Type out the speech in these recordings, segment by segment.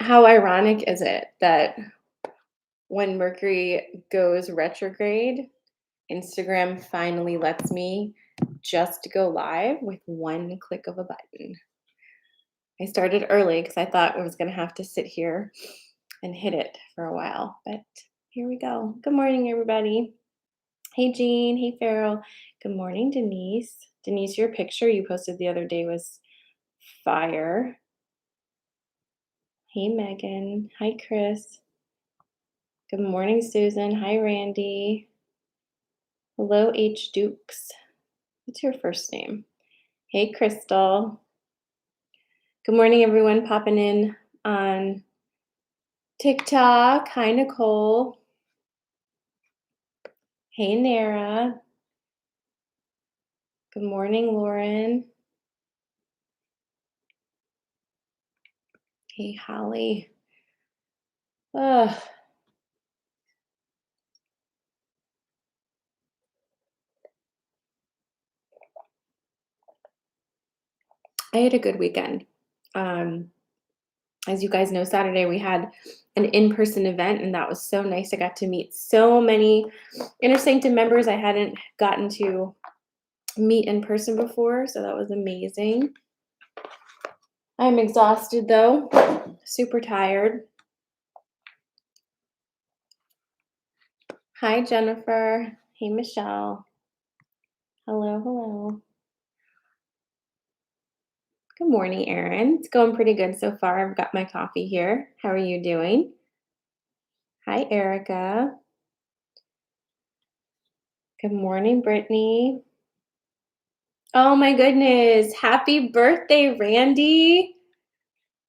How ironic is it that when Mercury goes retrograde, Instagram finally lets me just go live with one click of a button? I started early because I thought I was going to have to sit here and hit it for a while, but here we go. Good morning, everybody. Hey, Jean. Hey, Farrell. Good morning, Denise. Denise, your picture you posted the other day was fire. Hey, Megan. Hi, Chris. Good morning, Susan. Hi, Randy. Hello, H. Dukes. What's your first name? Hey, Crystal. Good morning, everyone popping in on TikTok. Hi, Nicole. Hey, Nara. Good morning, Lauren. Hey, Holly. Ugh. I had a good weekend. Um, as you guys know, Saturday we had an in-person event, and that was so nice. I got to meet so many Inner Sanctum members I hadn't gotten to meet in person before, so that was amazing. I'm exhausted though, super tired. Hi, Jennifer. Hey, Michelle. Hello, hello. Good morning, Erin. It's going pretty good so far. I've got my coffee here. How are you doing? Hi, Erica. Good morning, Brittany. Oh my goodness. Happy birthday, Randy.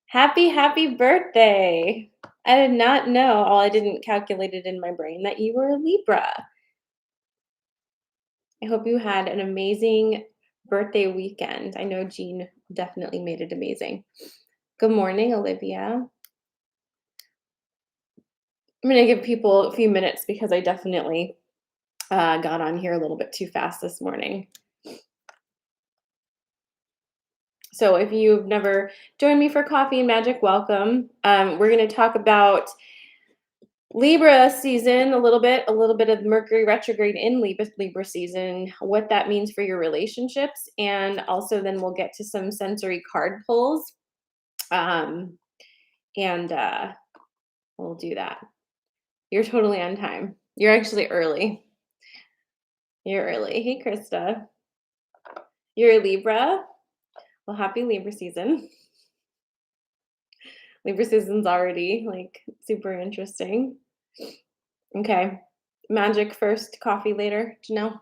Happy birthday. I did not know. Oh, I didn't calculate it in my brain that you were a Libra. I hope you had an amazing birthday weekend. I know Jean definitely made it amazing. Good morning, Olivia. I'm going to give people a few minutes because I definitely got on here a little bit too fast this morning. So if you've never joined me for Coffee and Magic, welcome. We're going to talk about Libra season a little bit of Mercury retrograde in Libra season, what that means for your relationships, and also then we'll get to some sensory card pulls, and we'll do that. You're totally on time. You're actually early. You're early. Hey, Krista. You're a Libra. Well, happy Libra season. Libra season's already like super interesting. Okay. Magic first, coffee later. Janelle.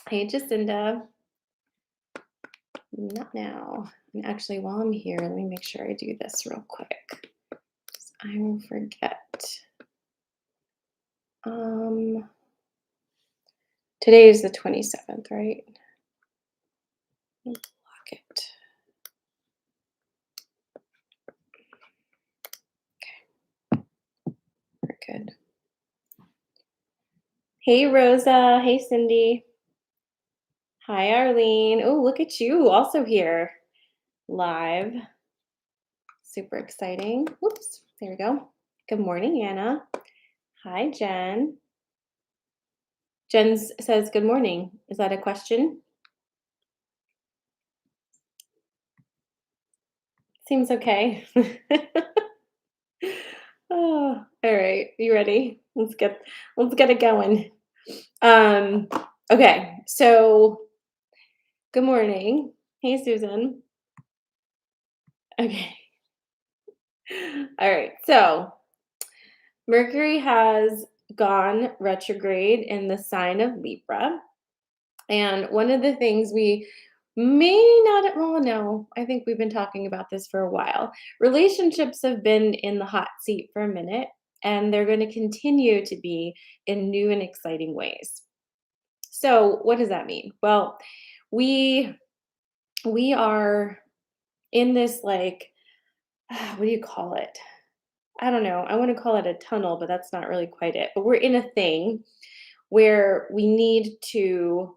Hey, Jacinda. Not now. And actually, while I'm here, let me make sure I do this real quick. I will forget. Today is the 27th, right? Block it. Okay. We're good. Hey, Rosa. Hey, Cindy. Hi, Arlene. Oh, look at you also here live. Super exciting. Whoops. There we go. Good morning, Anna. Hi, Jen. Jen says, good morning. Is that a question? Seems okay. Oh, all right. You ready? Let's get it going. Okay. So, good morning. Hey, Susan. Okay. All right. So, Mercury has gone retrograde in the sign of Libra. And one of the things we may not, well, no, I think we've been talking about this for a while. Relationships have been in the hot seat for a minute, and they're going to continue to be in new and exciting ways. So, what does that mean? Well, we are in this like what do you call it? I don't know. I want to call it a tunnel, but that's not really quite it. But we're in a thing where we need to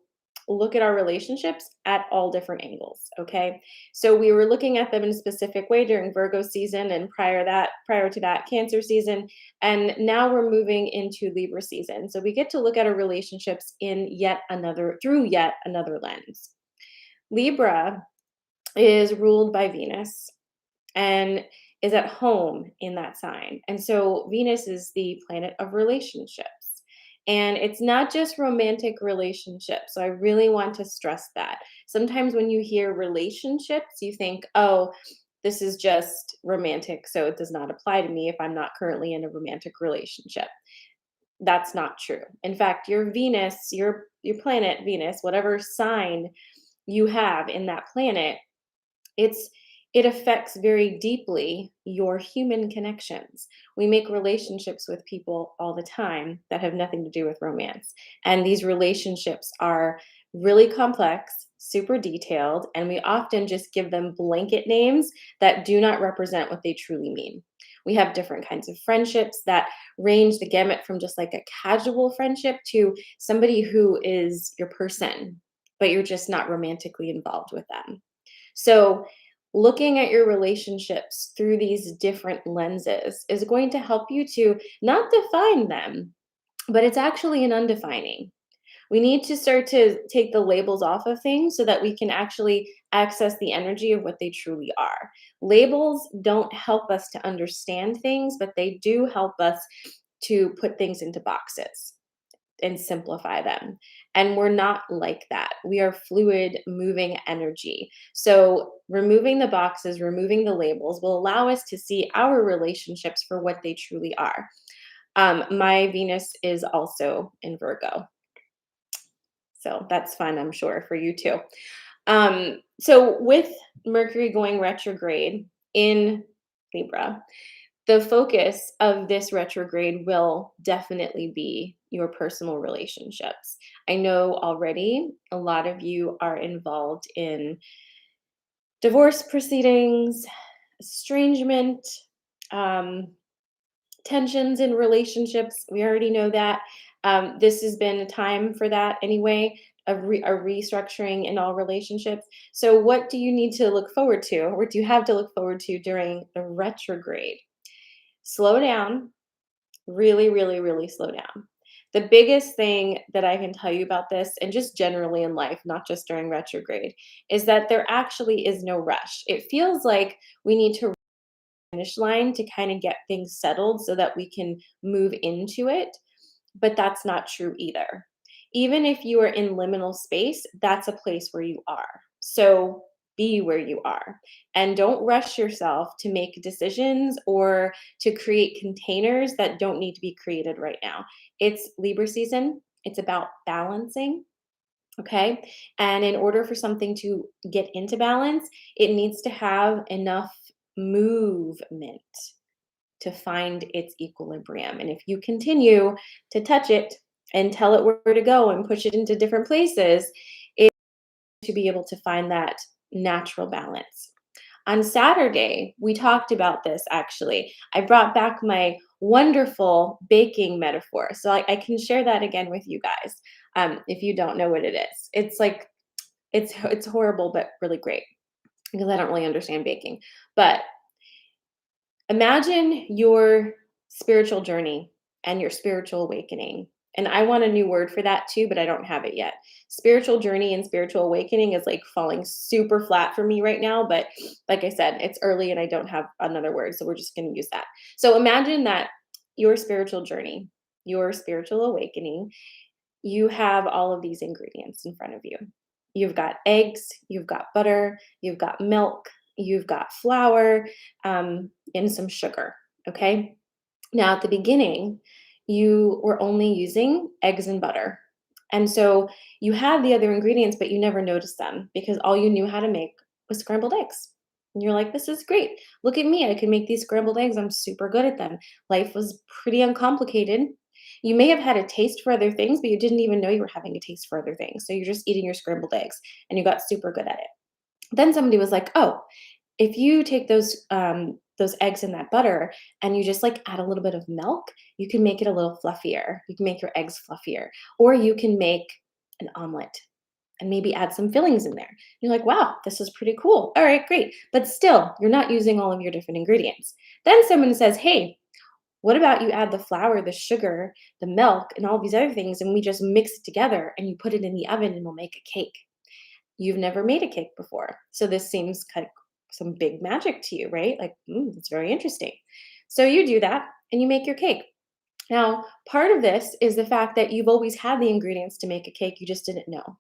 look at our relationships at all different angles, okay? So we were looking at them in a specific way during Virgo season and prior to that Cancer season, and now we're moving into Libra season. So we get to look at our relationships in yet another lens. Libra is ruled by Venus and is at home in that sign. And so Venus is the planet of relationships. And it's not just romantic relationships. So I really want to stress that. Sometimes when you hear relationships, you think, oh, this is just romantic. So it does not apply to me if I'm not currently in a romantic relationship. That's not true. In fact, your Venus, your planet Venus, whatever sign you have in that planet, it's it affects very deeply your human connections. We make relationships with people all the time that have nothing to do with romance. And these relationships are really complex, super detailed, and we often just give them blanket names that do not represent what they truly mean. We have different kinds of friendships that range the gamut from just like a casual friendship to somebody who is your person, but you're just not romantically involved with them. So, looking at your relationships through these different lenses is going to help you to not define them, but it's actually an undefining. We need to start to take the labels off of things so that we can actually access the energy of what they truly are. Labels don't help us to understand things, but they do help us to put things into boxes and simplify them. And we're not like that. We are fluid, moving energy. So, removing the boxes, removing the labels will allow us to see our relationships for what they truly are. My Venus is also in Virgo. So, that's fun, I'm sure, for you too. So, with Mercury going retrograde in Libra, the focus of this retrograde will definitely be your personal relationships. I know already a lot of you are involved in divorce proceedings, estrangement, um, tensions in relationships. We already know that. This has been a time for that anyway, a restructuring in all relationships. So, what do you need to look forward to, or do you have to look forward to during the retrograde? Slow down, really, really, really slow down. The biggest thing that I can tell you about this, and just generally in life, not just during retrograde, is that there actually is no rush. It feels like we need to finish line to kind of get things settled so that we can move into it, but that's not true either. Even if you are in liminal space, that's a place where you are. So be where you are and don't rush yourself to make decisions or to create containers that don't need to be created right now. It's Libra season, it's about balancing. Okay. And in order for something to get into balance, it needs to have enough movement to find its equilibrium. And if you continue to touch it and tell it where to go and push it into different places, it's to be able to find that natural balance. On Saturday, we talked about this actually. I brought back my wonderful baking metaphor. So I can share that again with you guys if you don't know what it is. It's like, it's horrible, but really great because I don't really understand baking. But imagine your spiritual journey and your spiritual awakening. And I want a new word for that too, but I don't have it yet. Spiritual journey and spiritual awakening is like falling super flat for me right now. But like I said, it's early and I don't have another word. So we're just going to use that. So imagine that your spiritual journey, your spiritual awakening, you have all of these ingredients in front of you. You've got eggs, you've got butter, you've got milk, you've got flour, and some sugar. Okay. Now, at the beginning, you were only using eggs and butter. And so you had the other ingredients, but you never noticed them because all you knew how to make was scrambled eggs. And you're like, this is great. Look at me. I can make these scrambled eggs. I'm super good at them. Life was pretty uncomplicated. You may have had a taste for other things, but you didn't even know you were having a taste for other things. So you're just eating your scrambled eggs and you got super good at it. Then somebody was like, oh, if you take those eggs and that butter and you just like add a little bit of milk, you can make it a little fluffier. You can make your eggs fluffier, or you can make an omelet. and maybe add some fillings in there. You're like, wow, this is pretty cool. All right, great. But still, you're not using all of your different ingredients. Then someone says, hey, what about you add the flour, the sugar, the milk, and all these other things, and we just mix it together and you put it in the oven and we'll make a cake? You've never made a cake before. So this seems kind of some big magic to you, right? Like, it's very interesting. So you do that and you make your cake. Now, part of this is the fact that you've always had the ingredients to make a cake, you just didn't know.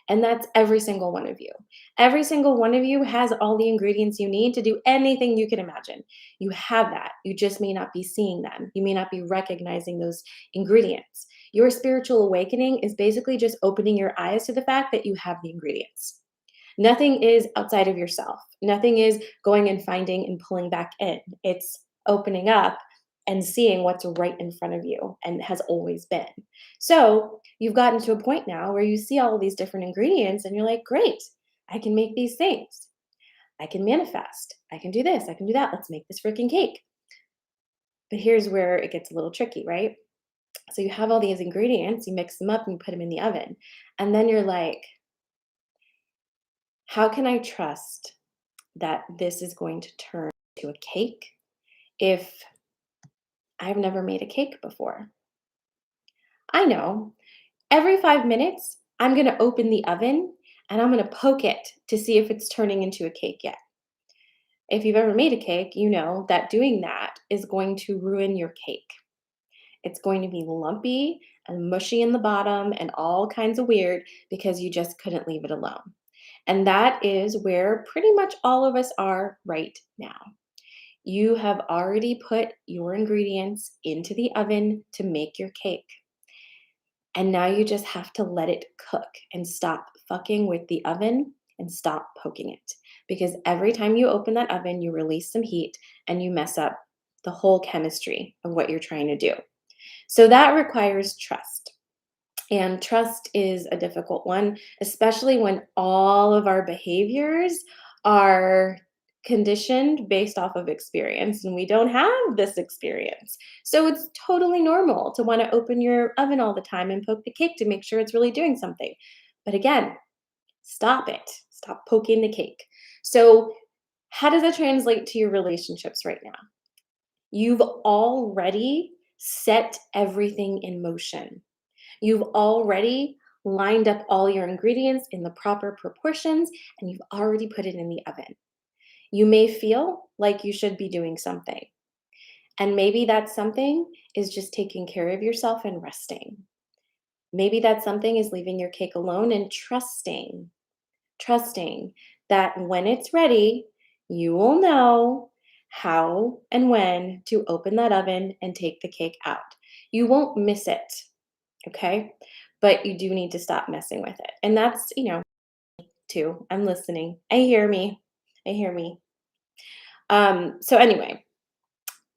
And that's every single one of you. Every single one of you has all the ingredients you need to do anything you can imagine. You have that. You just may not be seeing them. You may not be recognizing those ingredients. Your spiritual awakening is basically just opening your eyes to the fact that you have the ingredients. Nothing is outside of yourself. Nothing is going and finding and pulling back in. It's opening up and seeing what's right in front of you and has always been. So you've gotten to a point now where you see all of these different ingredients and you're like, great, I can make these things. I can manifest. I can do this. I can do that. Let's make this freaking cake. But here's where it gets a little tricky, right? So you have all these ingredients, you mix them up and you put them in the oven. And then you're like, how can I trust that this is going to turn to a cake if I've never made a cake before? I know every 5 minutes, I'm going to open the oven and I'm going to poke it to see if it's turning into a cake yet. If you've ever made a cake, you know that doing that is going to ruin your cake. It's going to be lumpy and mushy in the bottom and all kinds of weird because you just couldn't leave it alone. And that is where pretty much all of us are right now. You have already put your ingredients into the oven to make your cake. And now you just have to let it cook and stop fucking with the oven and stop poking it. Because every time you open that oven, you release some heat and you mess up the whole chemistry of what you're trying to do. So that requires trust. And trust is a difficult one, especially when all of our behaviors are conditioned based off of experience and we don't have this experience. So it's totally normal to want to open your oven all the time and poke the cake to make sure it's really doing something. But again, stop it. Stop poking the cake. So, how does that translate to your relationships right now? You've already set everything in motion. You've already lined up all your ingredients in the proper proportions and you've already put it in the oven. You may feel like you should be doing something. And maybe that something is just taking care of yourself and resting. Maybe that something is leaving your cake alone and trusting that when it's ready, you will know how and when to open that oven and take the cake out. You won't miss it, okay? But you do need to stop messing with it. And that's, too. I'm listening. I hear me. I hear me. So anyway,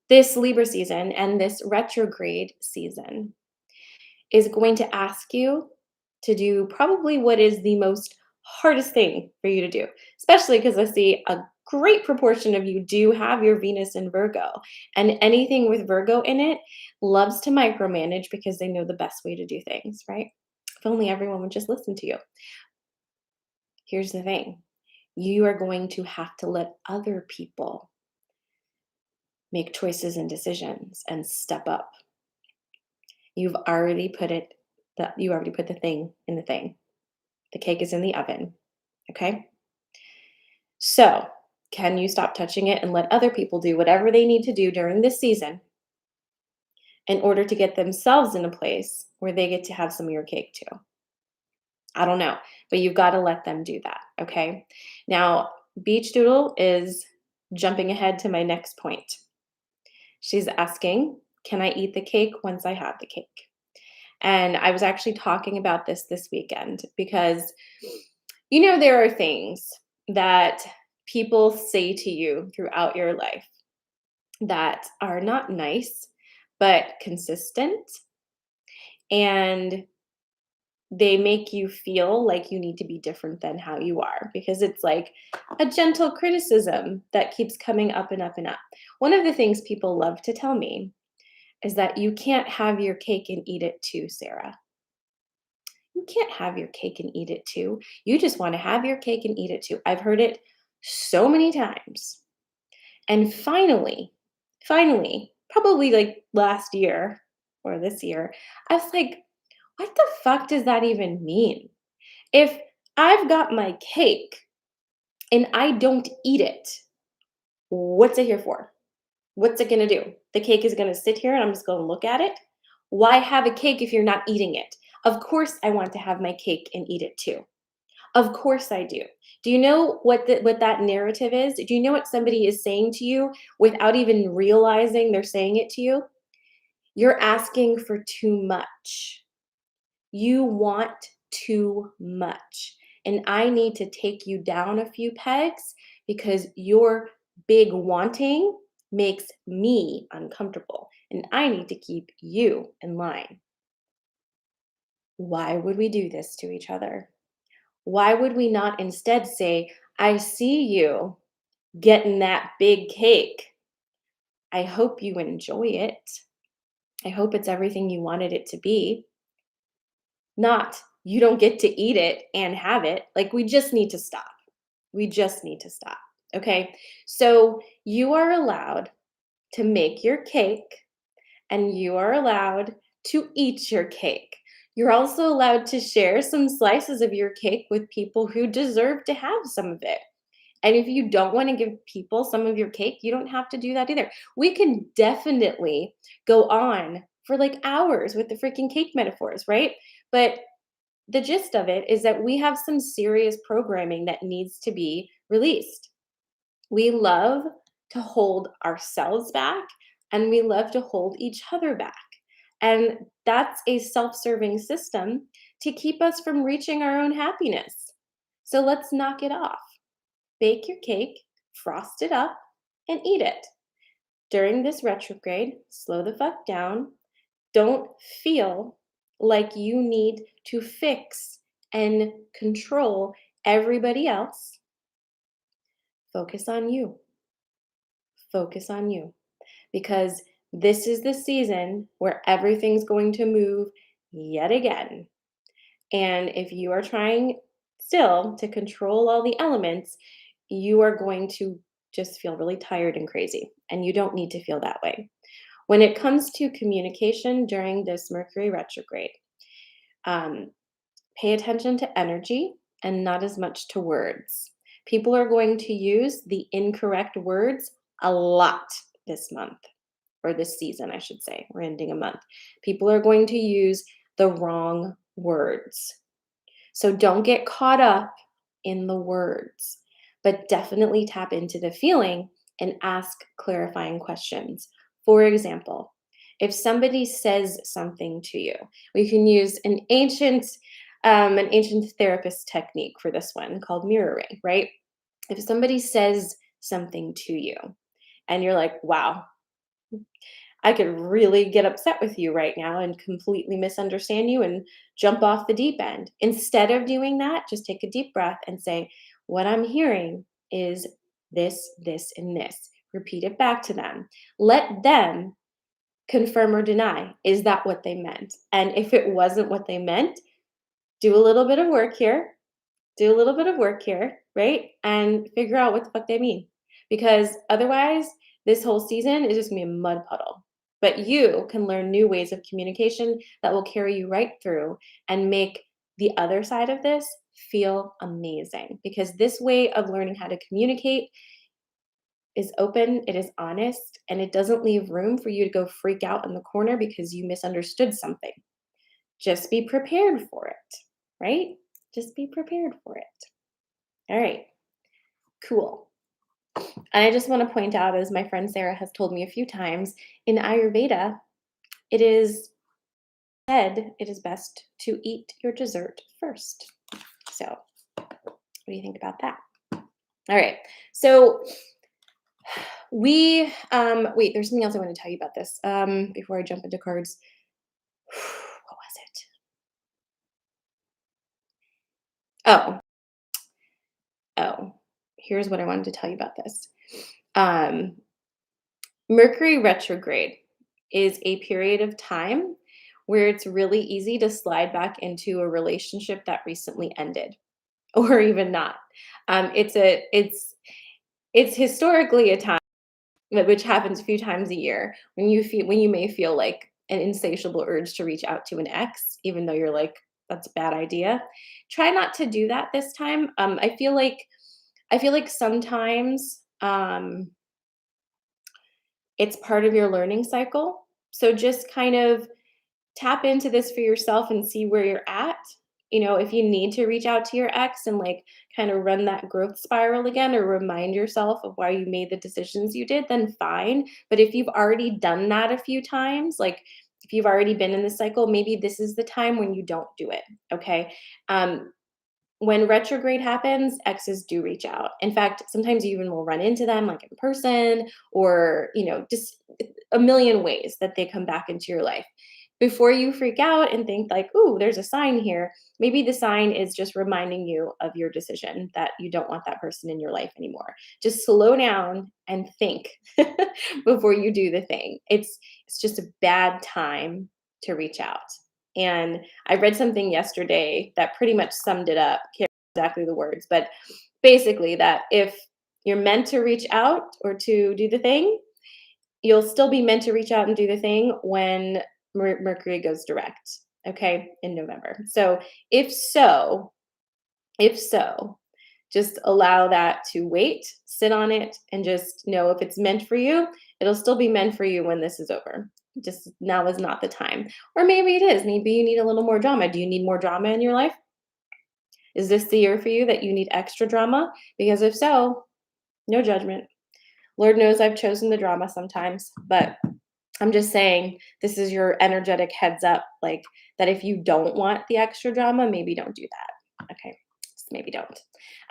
this Libra season and this retrograde season is going to ask you to do probably what is the most hardest thing for you to do, especially because I see a great proportion of you do have your Venus in Virgo, and anything with Virgo in it loves to micromanage because they know the best way to do things, right? If only everyone would just listen to you. Here's the thing. You are going to have to let other people make choices and decisions and step up. You've already put you already put the thing in the thing. The cake is in the oven. Okay? So, can you stop touching it and let other people do whatever they need to do during this season in order to get themselves in a place where they get to have some of your cake too? I don't know, but you've got to let them do that. Okay? Now, Beach Doodle is jumping ahead to my next point. She's asking, can I eat the cake once I have the cake? And I was actually talking about this weekend because, there are things that people say to you throughout your life that are not nice, but consistent. And they make you feel like you need to be different than how you are because it's like a gentle criticism that keeps coming up and up and up. One of the things people love to tell me is that you can't have your cake and eat it too, Sarah. You can't have your cake and eat it too. You just want to have your cake and eat it too. I've heard it so many times. And finally, probably like last year or this year, I was like, what the fuck does that even mean? If I've got my cake and I don't eat it, what's it here for? What's it gonna do? The cake is gonna sit here and I'm just gonna look at it? Why have a cake if you're not eating it? Of course, I want to have my cake and eat it too. Of course I do. Do you know what that narrative is? Do you know what somebody is saying to you without even realizing they're saying it to you? You're asking for too much. You want too much. And I need to take you down a few pegs because your big wanting makes me uncomfortable. And I need to keep you in line. Why would we do this to each other? Why would we not instead say, I see you getting that big cake. I hope you enjoy it. I hope it's everything you wanted it to be. Not you don't get to eat it and have it. Like, we just need to stop. We just need to stop. Okay. So you are allowed to make your cake and you are allowed to eat your cake. You're also allowed to share some slices of your cake with people who deserve to have some of it. And if you don't want to give people some of your cake, you don't have to do that either. We can definitely go on for like hours with the freaking cake metaphors, right? But the gist of it is that we have some serious programming that needs to be released. We love to hold ourselves back and we love to hold each other back. And that's a self serving system to keep us from reaching our own happiness. So let's knock it off. Bake your cake, frost it up, and eat it. During this retrograde, slow the fuck down. Don't feel like you need to fix and control everybody else. Focus on you. Focus on you. Because this is the season where everything's going to move yet again. And if you are trying still to control all the elements, you are going to just feel really tired and crazy. And you don't need to feel that way. When it comes to communication during this Mercury retrograde, um, pay attention to energy and not as much to words. People are going to use the incorrect words a lot this month, or this season, I should say. We're ending a month. People are going to use the wrong words. So don't get caught up in the words, but definitely tap into the feeling and ask clarifying questions. For example, if somebody says something to you, we can use an ancient therapist technique for this one called mirroring, right? If somebody says something to you and you're like, wow, I could really get upset with you right now and completely misunderstand you and jump off the deep end. Instead of doing that, just take a deep breath and say, what I'm hearing is this, this, and this. Repeat it back to them. Let them confirm or deny. Is that what they meant? And if it wasn't what they meant, do a little bit of work here, right? And figure out what the fuck they mean. Because otherwise, this whole season is just gonna be a mud puddle. But you can learn new ways of communication that will carry you right through and make the other side of this feel amazing. Because this way of learning how to communicate is open, it is honest, and it doesn't leave room for you to go freak out in the corner because you misunderstood something. Just be prepared for it, right? Just be prepared for it. All right, cool. And I just want to point out, as my friend Sarah has told me a few times, in Ayurveda, it is said it is best to eat your dessert first. So, what do you think about that? All right. So, wait, there's something else I want to tell you about this before I jump into cards. What was it? Oh, oh, here's what I wanted to tell you about this. Um, Mercury retrograde is a period of time where it's really easy to slide back into a relationship that recently ended or even not. It's historically a time which happens a few times a year when you may feel like an insatiable urge to reach out to an ex, even though you're like, that's a bad idea. Try not to do that this time. I feel like sometimes it's part of your learning cycle. So just kind of tap into this for yourself and see where you're at. You know, if you need to reach out to your ex and like kind of run that growth spiral again or remind yourself of why you made the decisions you did, then fine. But if you've already done that a few times, like if you've already been in the cycle, maybe this is the time when you don't do it. Okay. Um, when retrograde happens, exes do reach out. In fact, sometimes you even will run into them like in person or, you know, just a million ways that they come back into your life. Before you freak out and think like, "Ooh, there's a sign here." Maybe the sign is just reminding you of your decision that you don't want that person in your life anymore. Just slow down and think before you do the thing. It's just a bad time to reach out. And I read something yesterday that pretty much summed it up. Can't remember exactly the words, but basically that if you're meant to reach out or to do the thing, you'll still be meant to reach out and do the thing when Mercury goes direct, okay, in November. So if so, if so, just allow that to wait, sit on it, and just know if it's meant for you, it'll still be meant for you when this is over. Just now is not the time. Or maybe it is. Maybe you need a little more drama. Do you need more drama in your life? Is this the year for you that you need extra drama? Because if so, no judgment. Lord knows I've chosen the drama sometimes, but I'm just saying this is your energetic heads up, like that if you don't want the extra drama, maybe don't do that. Okay. Just maybe don't.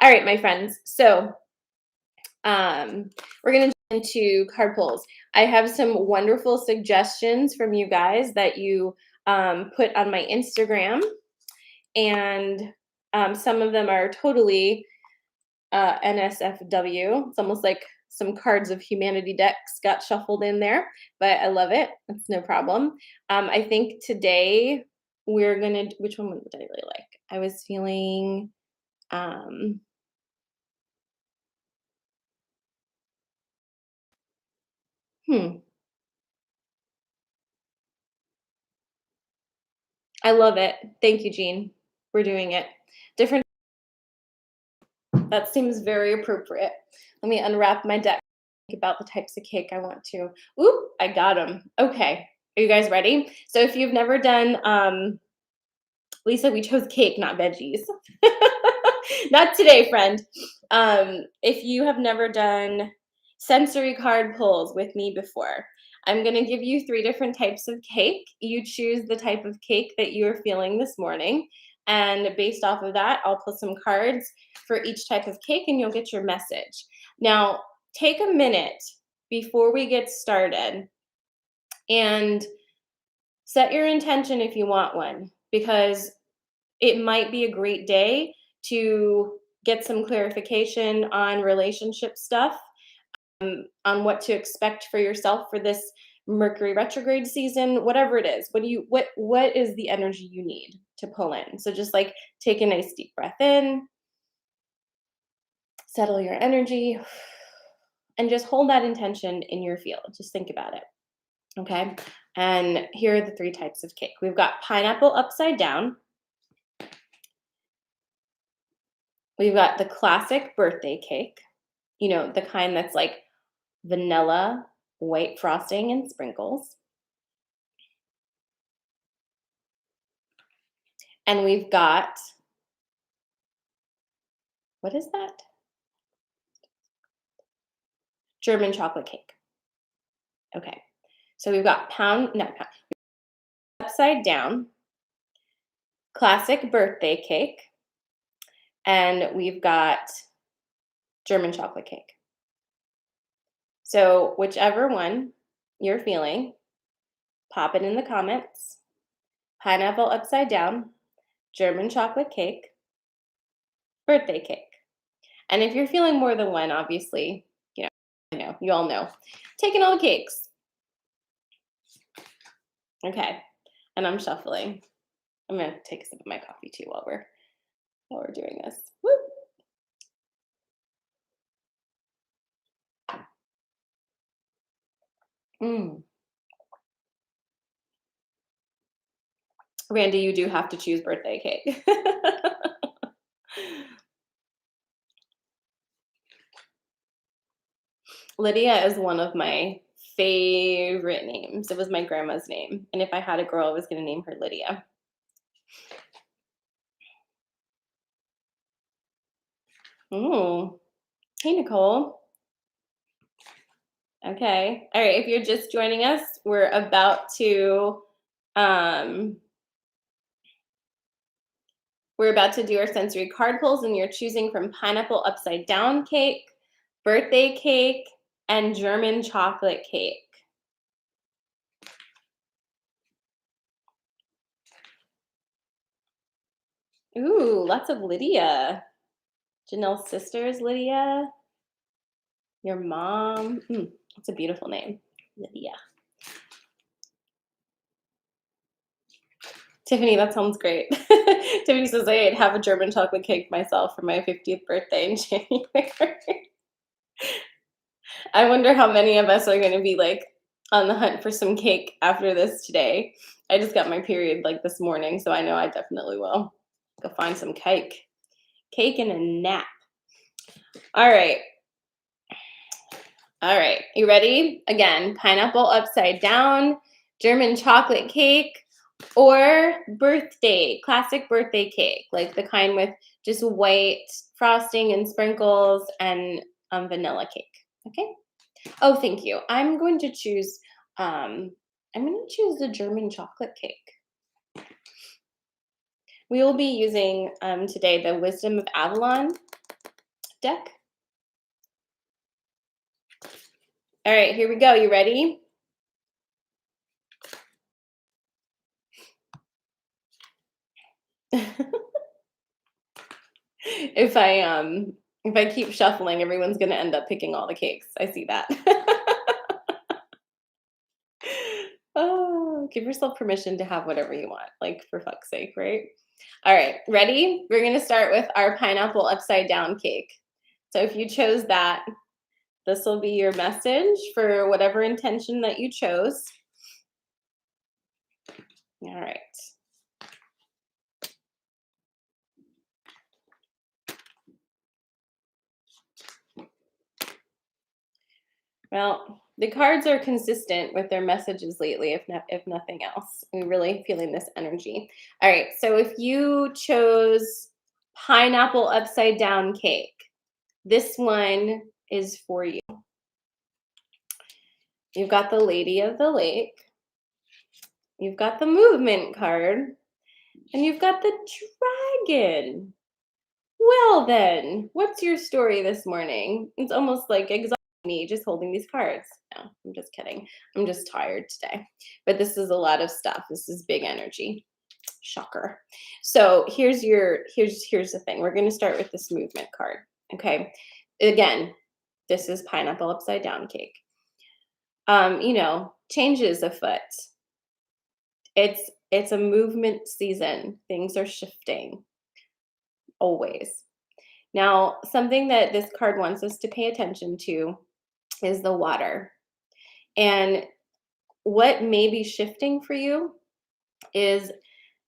All right, my friends. So we're gonna jump into card pulls. I have some wonderful suggestions from you guys that you put on my Instagram, and some of them are totally NSFW. It's almost like some cards of humanity decks got shuffled in there, but I love it. It's no problem. I think today we're gonna. Which one did I really like? I was feeling. Um, hmm. I love it. Thank you, Jean. We're doing it. Different. That seems very appropriate. Let me unwrap my deck. Think about the types of cake I want to. Oop! I got them. Okay. Are you guys ready? So if you've never done Lisa, we chose cake, not veggies. Not today, friend. If you have never done sensory card pulls with me before, I'm going to give you three different types of cake. You choose the type of cake that you are feeling this morning. And based off of that, I'll pull some cards for each type of cake and you'll get your message. Now, take a minute before we get started and set your intention if you want one, because it might be a great day to get some clarification on relationship stuff, on what to expect for yourself for this Mercury retrograde season, whatever it is. What is the energy you need to pull in? So just like take a nice deep breath in, settle your energy, and just hold that intention in your field. Just think about it. Okay. And here are the three types of cake. We've got pineapple upside down. We've got the classic birthday cake, you know, the kind that's like vanilla, white frosting, and sprinkles. And we've got, what is that? German chocolate cake. Okay. So we've got upside down, classic birthday cake, and we've got German chocolate cake. So whichever one you're feeling, pop it in the comments. Pineapple upside down, German chocolate cake, birthday cake. And if you're feeling more than one, obviously, you all know. Taking all the cakes. Okay. and I'm shuffling. I'm gonna take a sip of my coffee too while we're doing this. Woo! Mm. Randy, you do have to choose birthday cake. Lydia is one of my favorite names. It was my grandma's name. And if I had a girl, I was going to name her Lydia. Ooh. Hey, Nicole. Okay. All right. If you're just joining us, um, we're about to do our sensory card pulls, and you're choosing from pineapple upside down cake, birthday cake, and German chocolate cake. Ooh, lots of Lydia. Janelle's sisters, Lydia. Your mom. That's a beautiful name, Lydia. Tiffany, that sounds great. Tiffany says I'd have a German chocolate cake myself for my 50th birthday in January. I wonder how many of us are going to be like on the hunt for some cake after this today. I just got my period like this morning, so I know I definitely will go find some cake. Cake and a nap. All right. All right. You ready? Again, pineapple upside down, German chocolate cake, or classic birthday cake, like the kind with just white frosting and sprinkles and vanilla cake. Okay. Oh, thank you. Um, I'm going to choose the German chocolate cake. We will be using today the Wisdom of Avalon deck. All right, here we go. You ready? If I keep shuffling, everyone's gonna end up picking all the cakes. I see that. Oh, give yourself permission to have whatever you want, like for fuck's sake, right? All right, ready? We're gonna start with our pineapple upside down cake. So if you chose that, this will be your message for whatever intention that you chose. All right. Well, the cards are consistent with their messages lately, if nothing else. I'm really feeling this energy. All right, so if you chose pineapple upside down cake, this one is for you. You've got the Lady of the Lake, you've got the movement card, and you've got the dragon. Well, then, what's your story this morning? It's almost like exhausting me just holding these cards. No, I'm just kidding. I'm just tired today. But this is a lot of stuff. This is big energy. Shocker. So here's the thing. We're going to start with this movement card. Okay. Again, this is pineapple upside down cake. Changes afoot. It's a movement season. Things are shifting. Always. Now, something that this card wants us to pay attention to is the water. And what may be shifting for you is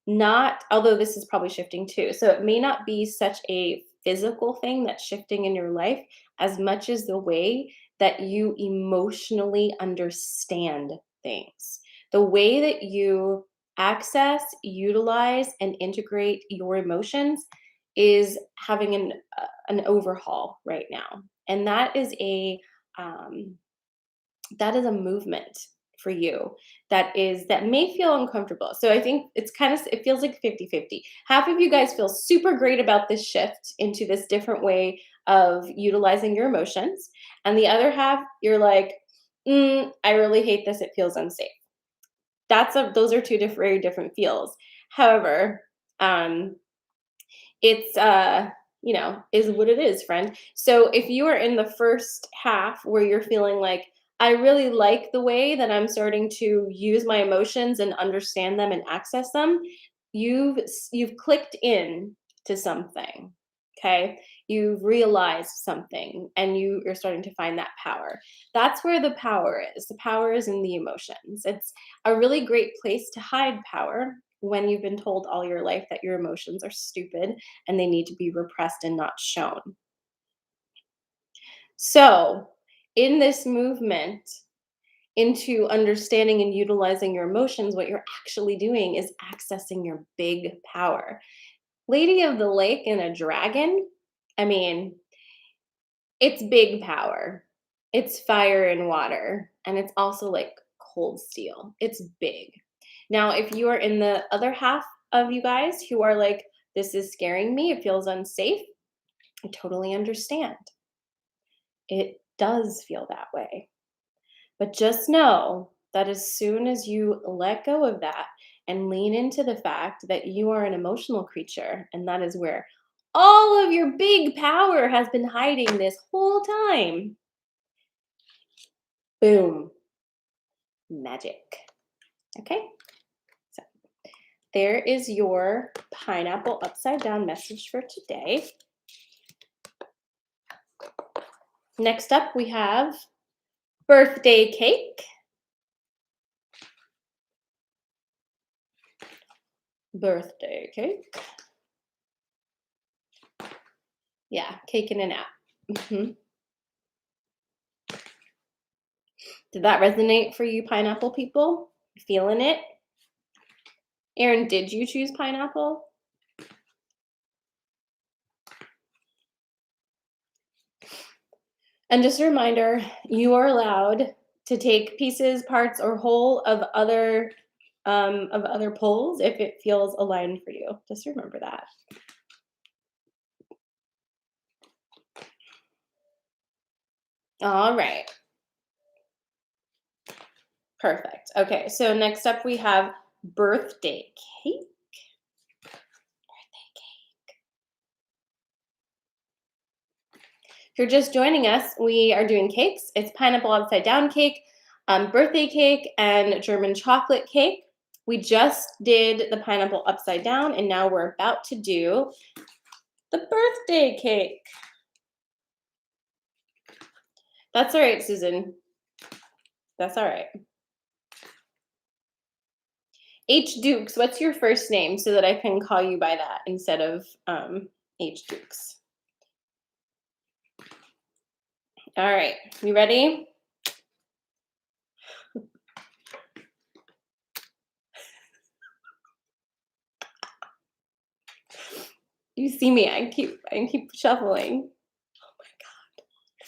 not, although this is probably shifting too. So it may not be such a physical thing that's shifting in your life as much as the way that you emotionally understand things. The way that you access, utilize, and integrate your emotions is having an overhaul right now. And um, that is a movement for you that may feel uncomfortable. So I think it feels like 50-50. Half of you guys feel super great about this shift into this different way of utilizing your emotions, and the other half you're like, I really hate this, it feels unsafe. Those are two very different feels. However, it's is what it is, friend. So if you are in the first half where you're feeling like I really like the way that I'm starting to use my emotions and understand them and access them. You've clicked in to something. Okay? You've realized something and you're starting to find that power. That's where the power is. The power is in the emotions. It's a really great place to hide power when you've been told all your life that your emotions are stupid and they need to be repressed and not shown. So, in this movement into understanding and utilizing your emotions, what you're actually doing is accessing your big power. Lady of the Lake and a dragon, I mean, it's big power. It's fire and water, and it's also like cold steel. It's big. Now, if you are in the other half of you guys who are like, this is scaring me, it feels unsafe, I totally understand. It does feel that way. But just know that as soon as you let go of that and lean into the fact that you are an emotional creature, and that is where all of your big power has been hiding this whole time, boom, magic. Okay? So there is your pineapple upside down message for today. Next up, we have birthday cake. Birthday cake. Yeah, cake and a nap. Did that resonate for you, pineapple people? Feeling it? Aaron, did you choose pineapple? And just a reminder, you are allowed to take pieces, parts, or whole of other polls if it feels aligned for you. Just remember that. All right. Perfect. Okay, so next up we have birthday cake. If you're just joining us, we are doing cakes. It's pineapple upside down cake, birthday cake, and German chocolate cake. We just did the pineapple upside down, and now we're about to do the birthday cake. That's all right, Susan. That's all right. H Dukes, what's your first name so that I can call you by that instead of H Dukes? All right, you ready? You see me, I keep shuffling. Oh my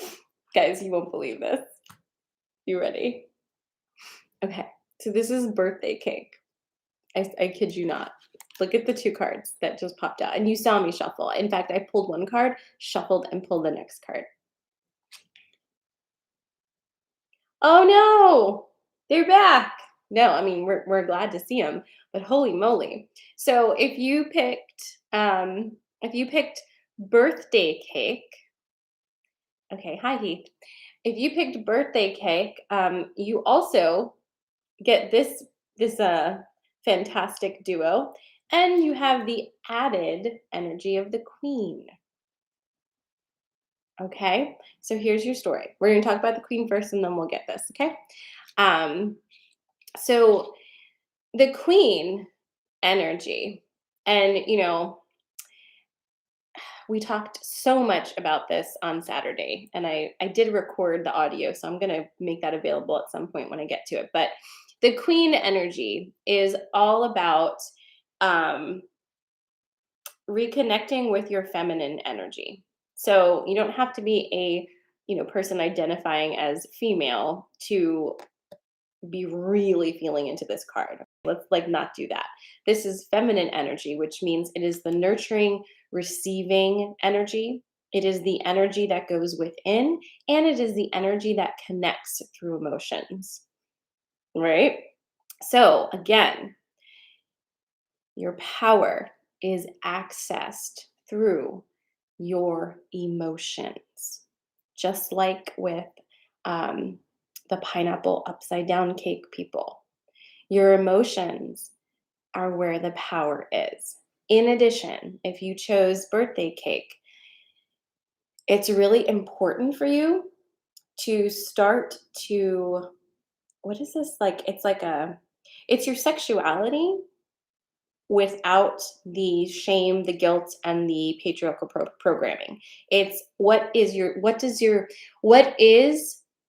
God. Guys, you won't believe this. You ready? Okay, so this is birthday cake. I kid you not. Look at the two cards that just popped out. And you saw me shuffle. In fact, I pulled one card, shuffled, and pulled the next card. Oh no, they're back. No, I mean we're glad to see them, but holy moly! So if you picked birthday cake, okay, hi Heath. If you picked birthday cake, you also get this fantastic duo, and you have the added energy of the queen. Okay, so here's your story. We're going to talk about the queen first, and then we'll get this. Okay, um, so the queen energy, and we talked so much about this on Saturday, and I did record the audio, so I'm going to make that available at some point when I get to it. But the queen energy is all about um, reconnecting with your feminine energy. So you don't have to be a person identifying as female to be really feeling into this card. Let's like not do that. This is feminine energy, which means it is the nurturing, receiving energy. It is the energy that goes within, and it is the energy that connects through emotions. Right? So, again, your power is accessed through your emotions. Just like with the pineapple upside down cake people. Your emotions are where the power is. In addition, if you chose birthday cake, it's really important for you to start to, what is this? Like, it's your sexuality without the shame, the guilt, and the patriarchal programming. It's what is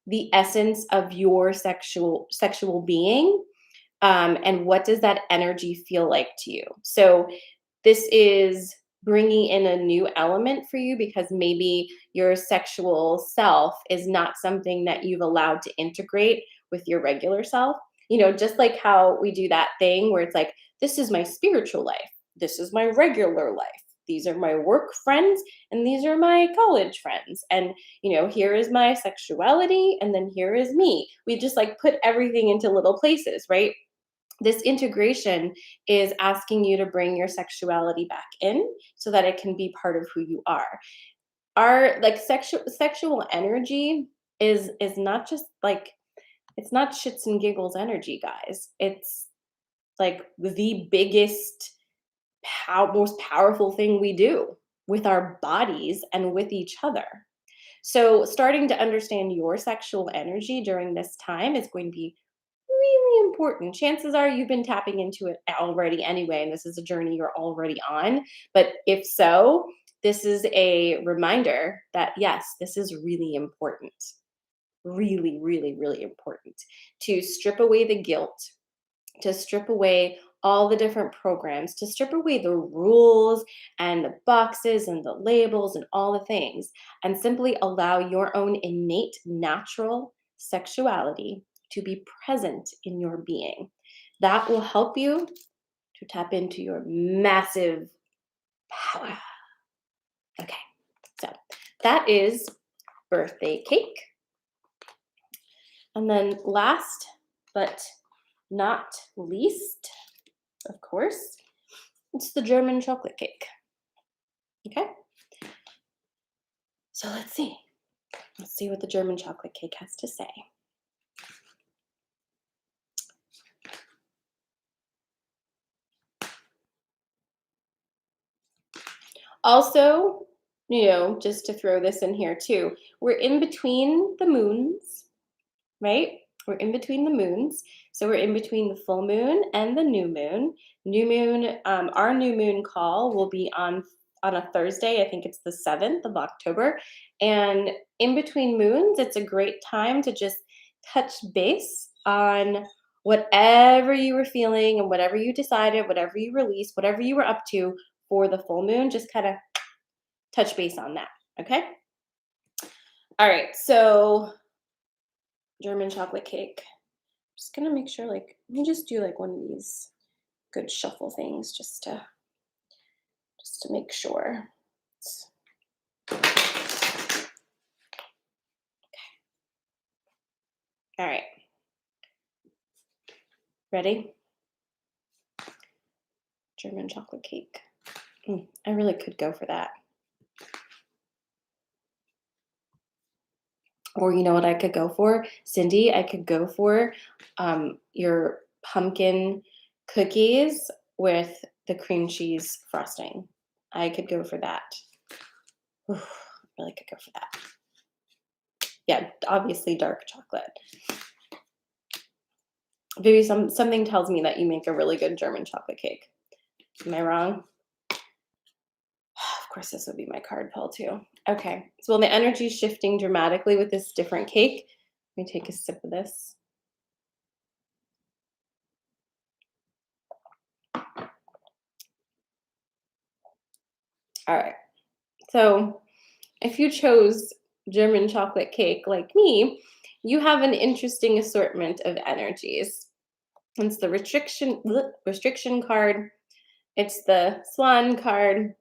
the essence of your sexual being, and what does that energy feel like to you? So this is bringing in a new element for you because maybe your sexual self is not something that you've allowed to integrate with your regular self. Just like how we do that thing where it's like, this is my spiritual life, this is my regular life, these are my work friends, and these are my college friends. And, here is my sexuality, and then here is me. We just like put everything into little places, right? This integration is asking you to bring your sexuality back in so that it can be part of who you are. Our like sexual energy is not just like, it's not shits and giggles energy, guys. It's like the biggest, most powerful thing we do with our bodies and with each other. So, starting to understand your sexual energy during this time is going to be really important. Chances are you've been tapping into it already anyway, and this is a journey you're already on. But if so, this is a reminder that yes, this is really important. Really, really, really important to strip away the guilt, to strip away all the different programs, to strip away the rules and the boxes and the labels and all the things, and simply allow your own innate natural sexuality to be present in your being. That will help you to tap into your massive power. Okay, so that is birthday cake. And then last but not least, of course, it's the German chocolate cake. Okay? So let's see. Let's see what the German chocolate cake has to say. Also, just to throw this in here too, we're in between the moons, right? We're in between the moons. So we're in between the full moon and the new moon. Our new moon call will be on a Thursday. I think it's the 7th of October. And in between moons, it's a great time to just touch base on whatever you were feeling and whatever you decided, whatever you released, whatever you were up to for the full moon. Just kind of touch base on that. Okay. All right. So German chocolate cake. Just gonna make sure, like, let me just do like one of these good shuffle things just to make sure. All right. Ready? German chocolate cake. I really could go for that. Or you know what I could go for, Cindy? I could go for your pumpkin cookies with the cream cheese frosting. I could go for that. Really could go for that. Yeah, obviously dark chocolate. Maybe something tells me that you make a really good German chocolate cake. Am I wrong? Of course, this would be my card pull too. Okay, so while the energy is shifting dramatically with this different cake, let me take a sip of this. All right, so if you chose German chocolate cake like me, you have an interesting assortment of energies. It's the restriction card, it's the swan card,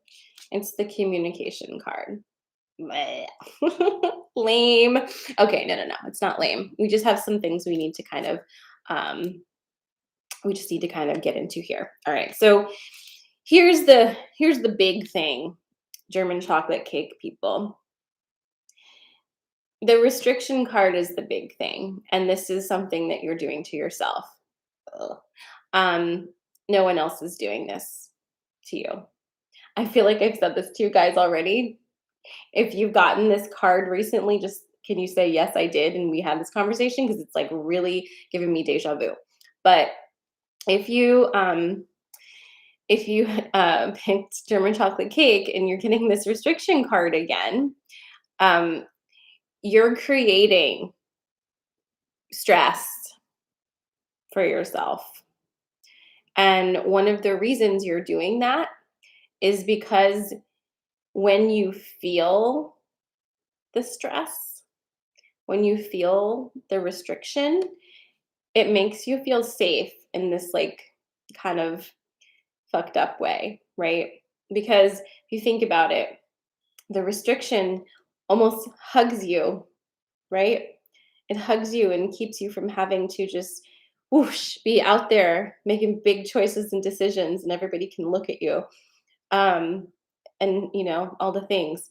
it's the communication card. Lame. Okay, no. It's not lame. We just have some things we need to kind of we just need to kind of get into here. All right. So here's the big thing, German chocolate cake people. The restriction card is the big thing, and this is something that you're doing to yourself. Ugh. Um, no one else is doing this to you. I feel like I've said this to you guys already. If you've gotten this card recently, just can you say, yes, I did? And we had this conversation because it's like really giving me deja vu. But if you, um, if you picked German chocolate cake and you're getting this restriction card again, um, you're creating stress for yourself. And one of the reasons you're doing that is because when you feel the stress, when you feel the restriction, it makes you feel safe in this like kind of fucked up way, right? Because if you think about it, the restriction almost hugs you, right? It hugs you and keeps you from having to just whoosh be out there making big choices and decisions and everybody can look at you. Um and all the things.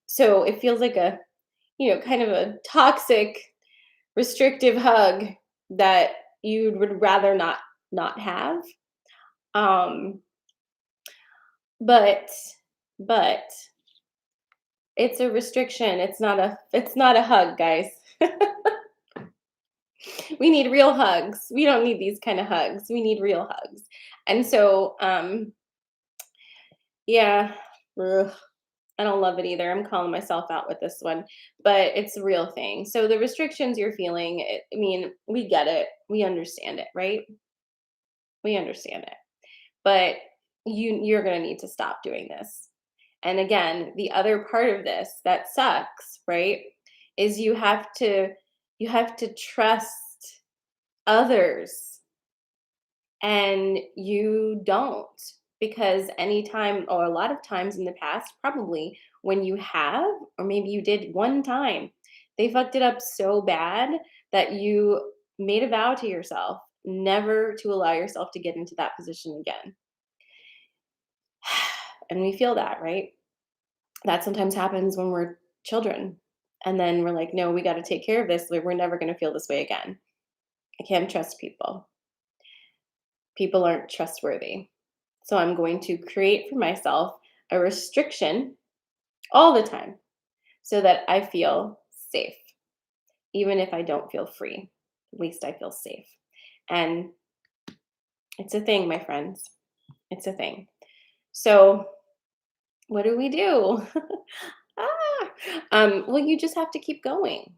So it feels like a, kind of a toxic restrictive hug that you would rather not have. Um but but it's a restriction. It's not a hug, guys. We need real hugs. We don't need these kind of hugs. We need real hugs. And so, yeah, ugh, I don't love it either. I'm calling myself out with this one, but it's a real thing. So the restrictions you're feeling, I mean, we get it. We understand it, right? We understand it. But you're going to need to stop doing this. And again, the other part of this that sucks, right? Is you have to trust others, and you don't, because anytime or a lot of times in the past, probably when you have, or maybe you did one time, they fucked it up so bad that you made a vow to yourself never to allow yourself to get into that position again. And we feel that, right? That sometimes happens when we're children. And then we're like, no, we got to take care of this. We're never going to feel this way again. I can't trust people. People aren't trustworthy. So I'm going to create for myself a restriction all the time so that I feel safe. Even if I don't feel free, at least I feel safe. And it's a thing, my friends. It's a thing. So, what do we do? ah, well, you just have to keep going.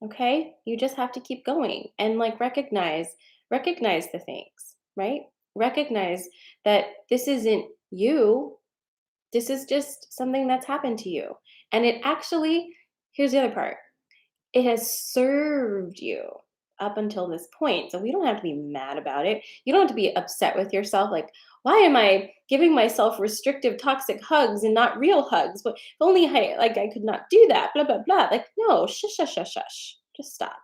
Okay, you just have to keep going and like recognize the things, right? Recognize that this isn't you. This is just something that's happened to you. And it actually, here's the other part, it has served you up until this point. So we don't have to be mad about it. You don't have to be upset with yourself. Like, why am I giving myself restrictive, toxic hugs and not real hugs? But if only I could not do that, blah, blah, blah. Like, no, shush, shush, shush, shush. Just stop.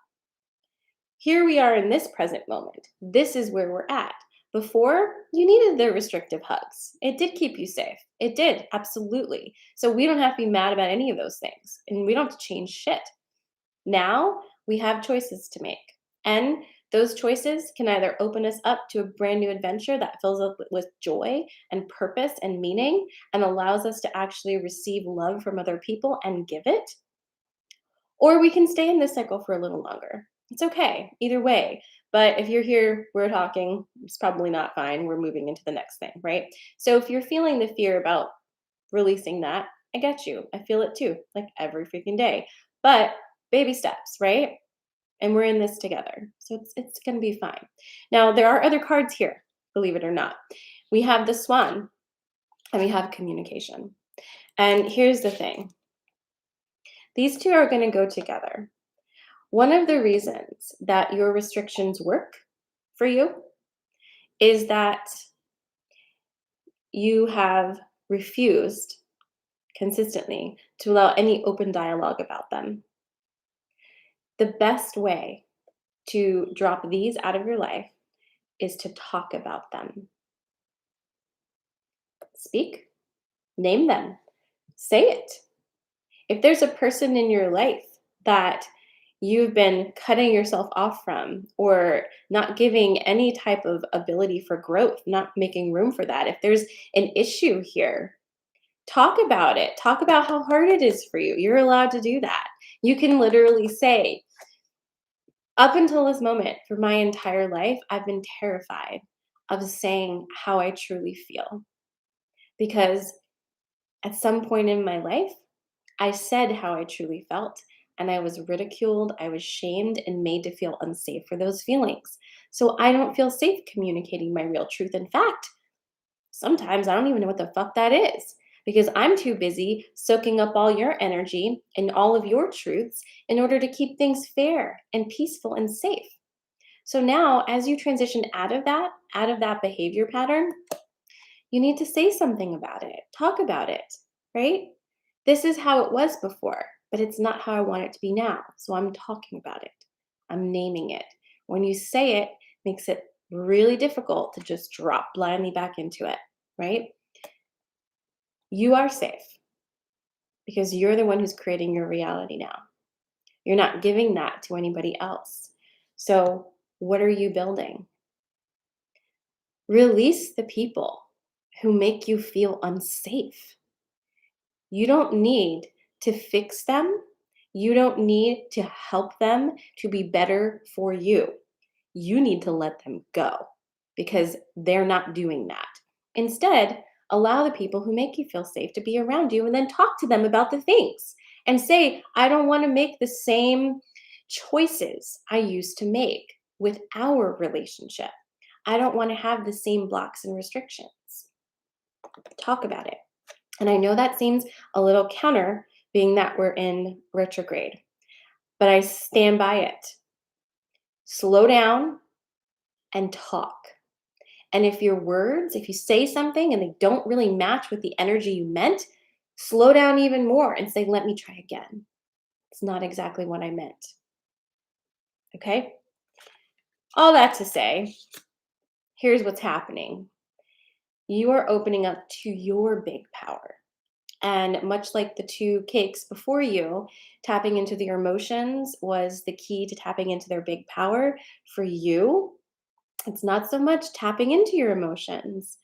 Here we are in this present moment. This is where we're at. Before, you needed the restrictive hugs. It did keep you safe. It did, absolutely. So we don't have to be mad about any of those things. And we don't have to change shit. Now we have choices to make. And those choices can either open us up to a brand new adventure that fills us with joy and purpose and meaning and allows us to actually receive love from other people and give it, or we can stay in this cycle for a little longer. It's okay, either way. But if you're here, we're talking, it's probably not fine. We're moving into the next thing, right? So if you're feeling the fear about releasing that, I get you. I feel it too, like every freaking day. But baby steps, right? And we're in this together. So it's going to be fine. Now, there are other cards here, believe it or not. We have the swan and we have communication. And here's the thing. These two are going to go together. One of the reasons that your restrictions work for you is that you have refused consistently to allow any open dialogue about them. The best way to drop these out of your life is to talk about them. Speak, name them, say it. If there's a person in your life that you've been cutting yourself off from, or not giving any type of ability for growth, not making room for that. If there's an issue here, talk about it. Talk about how hard it is for you. You're allowed to do that. You can literally say, up until this moment, for my entire life, I've been terrified of saying how I truly feel, because at some point in my life, I said how I truly felt, and I was ridiculed, I was shamed, and made to feel unsafe for those feelings. So I don't feel safe communicating my real truth. In fact, sometimes I don't even know what the fuck that is, because I'm too busy soaking up all your energy and all of your truths in order to keep things fair and peaceful and safe. So now, as you transition out of that behavior pattern, you need to say something about it, talk about it, right? This is how it was before, but it's not how I want it to be now. So I'm talking about it. I'm naming it. When you say it, makes it really difficult to just drop blindly back into it, right? You are safe because you're the one who's creating your reality now. You're not giving that to anybody else. So, what are you building? Release the people who make you feel unsafe. You don't need to fix them. You don't need to help them to be better for you. You need to let them go because they're not doing that. Instead, allow the people who make you feel safe to be around you, and then talk to them about the things and say, I don't want to make the same choices I used to make with our relationship. I don't want to have the same blocks and restrictions. Talk about it. And I know that seems a little counter, being that we're in retrograde, but I stand by it. Slow down and talk. And if your words, if you say something and they don't really match with the energy you meant, slow down even more and say, let me try again. It's not exactly what I meant. Okay? All that to say, here's what's happening. You are opening up to your big power. And much like the two cakes before you, tapping into their emotions was the key to tapping into their big power. For you, it's not so much tapping into your emotions,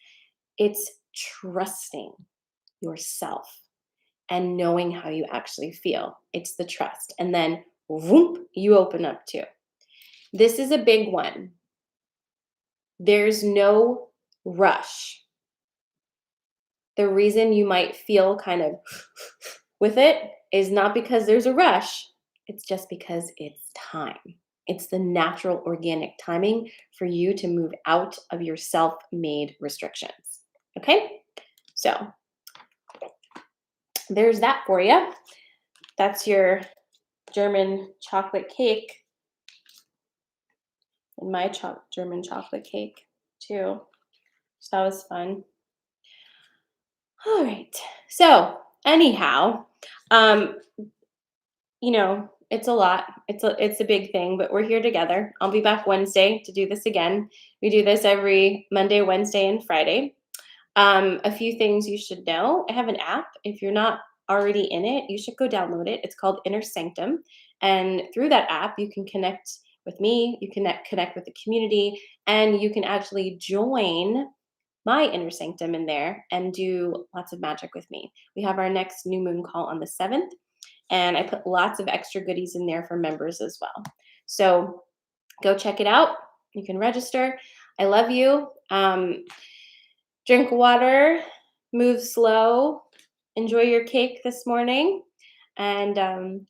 it's trusting yourself and knowing how you actually feel. It's the trust. And then, whoop, you open up too. This is a big one. There's no rush. The reason you might feel kind of with it is not because there's a rush, it's just because it's time. It's the natural organic timing for you to move out of your self made restrictions. Okay? So there's that for you. That's your German chocolate cake, and my German chocolate cake too. So that was fun. All right. So, anyhow, um, it's a lot. It's a big thing, but we're here together. I'll be back Wednesday to do this again. We do this every Monday, Wednesday, and Friday. A few things you should know. I have an app. If you're not already in it, you should go download it. It's called Inner Sanctum. And through that app, you can connect with me, you can connect with the community, and you can actually join my inner sanctum in there and do lots of magic with me. We have our next new moon call on the 7th, and I put lots of extra goodies in there for members as well. So go check it out. You can register. I love you. Drink water, move slow, enjoy your cake this morning, and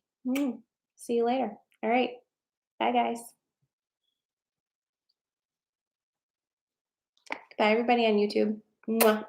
see you later. All right. Bye, guys. Bye, everybody on YouTube. Mwah.